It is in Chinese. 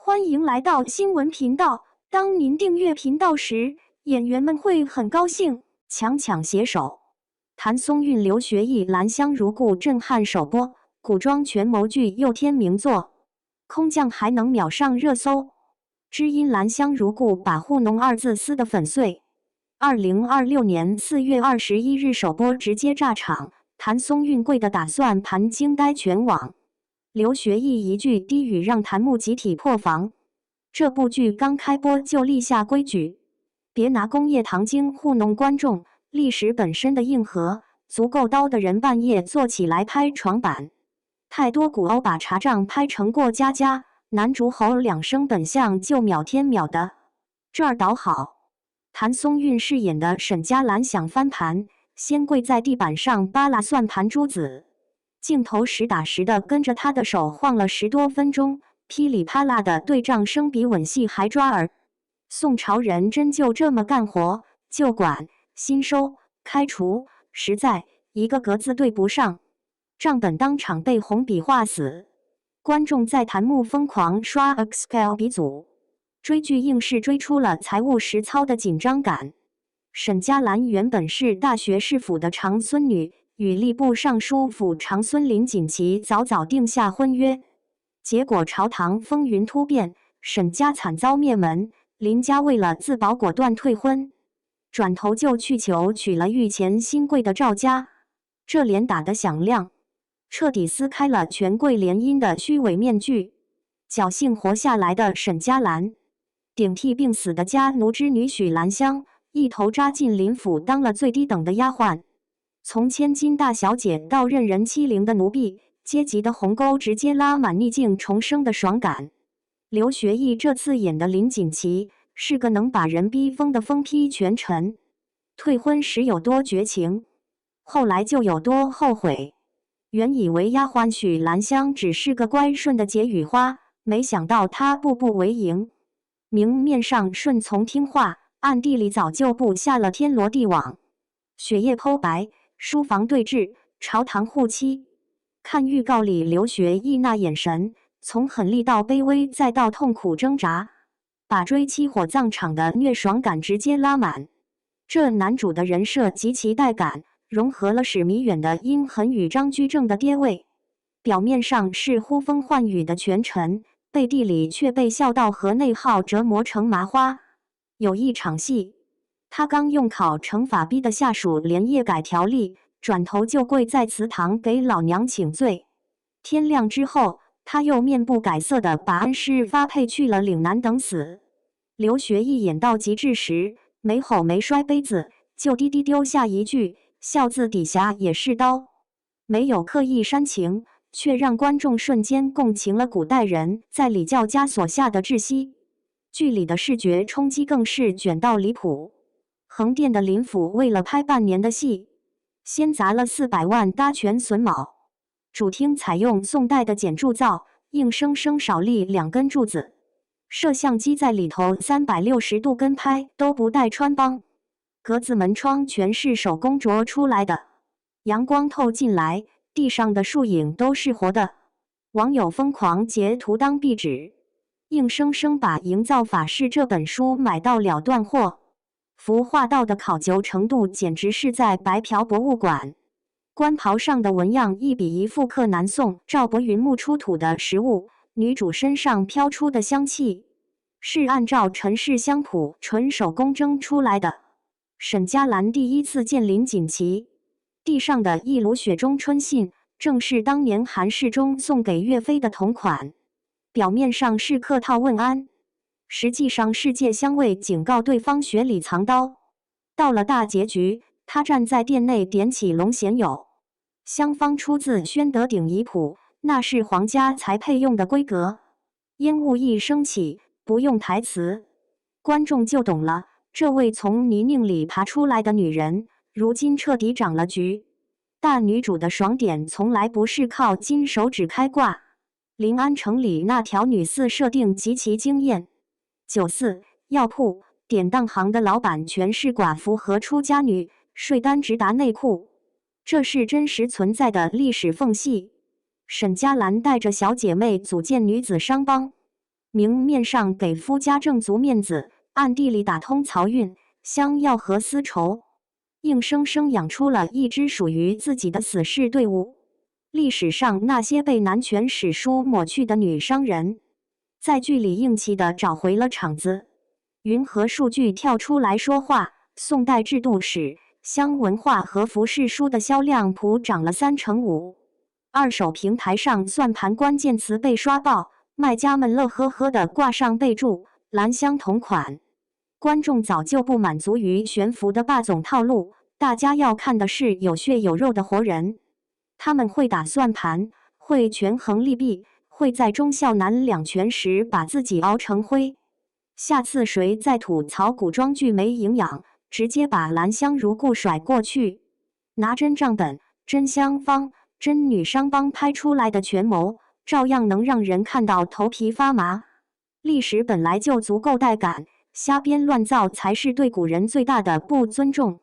欢迎来到新闻频道。当您订阅频道时，演员们会很高兴。强抢携手，谭松韵、刘学义《兰香如故》震撼首播，古装权谋剧又添名作，空降还能秒上热搜。知音《兰香如故》把糊弄二字撕得粉碎。2026年4月21日首播直接炸场，谭松韵跪的打算盘惊呆全网。刘学义一句低语让弹幕集体破防。这部剧刚开播就立下规矩，别拿工业糖精糊弄观众，历史本身的硬核，足够刀的人半夜坐起来拍床板。太多古欧把茶账拍成过家家，男主吼2声本相就秒天秒的。这儿倒好，谭松韵饰演的沈佳兰想翻盘，先跪在地板上扒拉算盘珠子。镜头实打实的跟着他的手晃了10多分钟，噼里啪啦的对仗声比吻戏还抓耳。宋朝人真就这么干活？旧管、新收、开除，实在一个格字对不上，账本当场被红笔画死。观众在弹幕疯狂刷 Excel 鼻祖，追剧硬是追出了财务实操的紧张感。沈佳兰原本是大学士府的长孙女，与吏部尚书府长孙林锦旗早早定下婚约，结果朝堂风云突变，沈家惨遭灭门，林家为了自保果断退婚，转头就去求娶了御前新贵的赵家。这脸打得响亮，彻底撕开了权贵联姻的虚伪面具。侥幸活下来的沈佳兰，顶替病死的家奴之女许兰香，一头扎进林府当了最低等的丫鬟。从千金大小姐到任人欺凌的奴婢，阶级的鸿沟直接拉满，逆境重生的爽感。刘学义这次演的林锦旗是个能把人逼疯的疯批权臣，退婚时有多绝情，后来就有多后悔。原以为丫鬟许兰香只是个乖顺的解语花，没想到她步步为营，明面上顺从听话，暗地里早就布下了天罗地网。雪夜剖白，书房对峙，朝堂护妻。看预告里刘学义那眼神，从狠厉到卑微，再到痛苦挣扎，把追妻火葬场的虐爽感直接拉满。这男主的人设极其带感，融合了史弥远的阴狠与张居正的爹味。表面上是呼风唤雨的权臣，背地里却被孝道和内耗折磨成麻花。有一场戏，他刚用考惩法逼的下属连夜改条例，转头就跪在祠堂给老娘请罪。天亮之后，他又面不改色的把恩师发配去了岭南等死。刘学义演到极致时，没吼没摔杯子，就低低丢下一句孝字底下也是刀，没有刻意煽情，却让观众瞬间共情了古代人在礼教枷锁下的窒息。剧里的视觉冲击更是卷到离谱。横店的林府为了拍半年的戏，先砸了400万搭全榫卯，主厅采用宋代的简铸造，硬生生少立2根柱子，摄像机在里头360度跟拍都不带穿帮，格子门窗全是手工琢出来的，阳光透进来，地上的树影都是活的。网友疯狂截图当壁纸，硬生生把《营造法式》这本书买到了断货。服化道的考究程度简直是在白嫖博物馆。官袍上的纹样一比一复刻南宋赵伯云墓出土的实物，女主身上飘出的香气是按照陈氏香谱纯手工蒸出来的。沈佳兰第一次见林锦旗，地上的一炉雪中春信正是当年韩世忠送给岳飞的同款，表面上是客套问安，实际上是借香味警告对方雪里藏刀。到了大结局，他站在殿内点起龙涎友，香方出自宣德鼎遗谱，那是皇家才配用的规格。烟雾一升起，不用台词，观众就懂了，这位从泥泞里爬出来的女人，如今彻底长了局。大女主的爽点从来不是靠金手指开挂，临安城里那条女四设定极其惊艳。酒肆、药铺、典当行的老板全是寡妇和出家女，税单直达内裤，这是真实存在的历史缝隙。沈佳兰带着小姐妹组建女子商帮，明面上给夫家挣足面子，暗地里打通漕运、相要和丝绸，硬生生养出了一支属于自己的死士队伍。历史上那些被男权史书抹去的女商人，在剧里硬气地找回了场子。云和数据跳出来说话，宋代制度史、乡文化和服饰书的销量普涨了35%。二手平台上算盘关键词被刷爆，卖家们乐呵呵地挂上备注“兰香同款”。观众早就不满足于悬浮的霸总套路，大家要看的是有血有肉的活人。他们会打算盘，会权衡利弊，会在忠孝难两全时把自己熬成灰。下次谁再吐槽古装剧没营养，直接把兰香如故甩过去。拿真账本、真香方、真女商帮拍出来的权谋，照样能让人看到头皮发麻。历史本来就足够带感，瞎编乱造才是对古人最大的不尊重。